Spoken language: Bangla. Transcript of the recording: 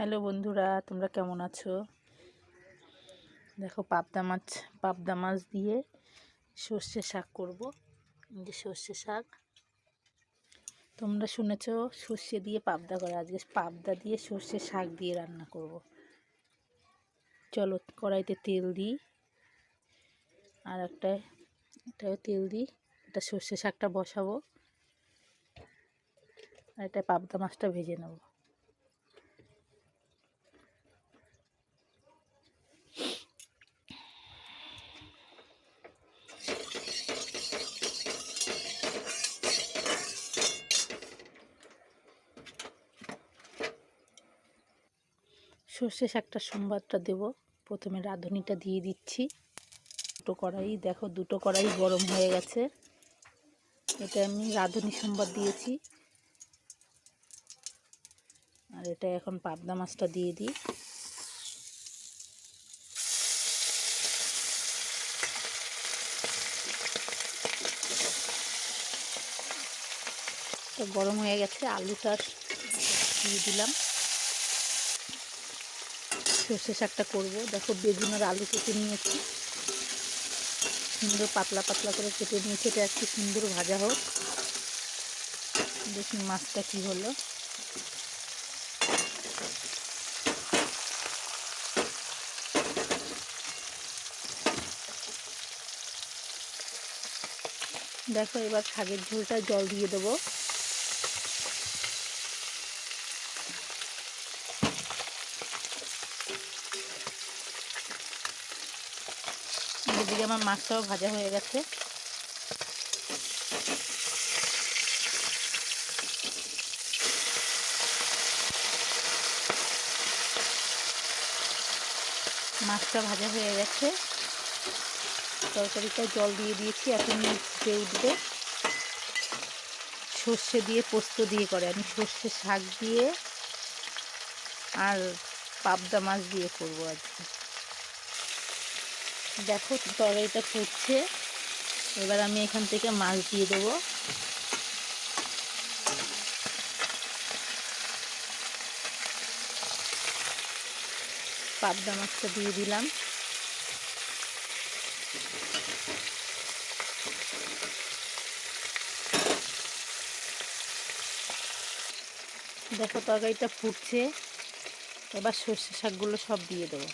হ্যালো বন্ধুরা, তোমরা কেমন আছো? দেখো পাবদা মাছ দিয়ে সর্ষে শাক করব। এই যে সর্ষে শাক, তোমরা শুনেছো সর্ষে দিয়ে পাবদা করে, আজকে পাবদা দিয়ে সর্ষে শাক দিয়ে রান্না করব। চলো কড়াইতে তেল দিই, আর এটাও তেল দিই। এটা সর্ষে শাকটা বসাবো, আর এটা পাবদা মাছটা ভেজে নেব। সর্ষে শাকটা সম্বাদটা দেব। প্রথমে রাঁধুনিটা দিয়ে দিচ্ছি। দুটো কড়াই গরম হয়ে গেছে। এটা আমি রাঁধুনি সম্বাদ দিয়েছি, আর এটা এখন পাবদা মাছটা দিয়ে দিই। তো গরম হয়ে গেছে, আলুটা দিয়ে দিলাম। সর্ষে শাকটা করবো। দেখো বেগুন আর আলু কেটে নিয়েছি, সুন্দর পাতলা পাতলা করে কেটে নিয়েছি। এটা একটু সুন্দর ভাজা হোক। দেখি মাছটা কি হলো। দেখো এবার শাকের ঝোলটা জল দিয়ে দেবো। এদিকে আমার মাছটাও ভাজা হয়ে গেছে। মাছটা ভাজা হয়ে গেছে, তরকারিটায় জল দিয়ে দিয়েছি। এখন ফুটে উঠবে। সর্ষে দিয়ে পোস্ত দিয়ে করে, আমি সর্ষে শাক দিয়ে আর পাবদা মাছ দিয়ে করবো আজকে। দেখো তরকারিটা ফুটছে, এবার আমি এখান থেকে মাছ দিয়ে দেবো। পাবদা মাছটা দিয়ে দিলাম। দেখো তরকারিটা ফুটছে, এবার সর্ষে শাকগুলো সব দিয়ে দেবো।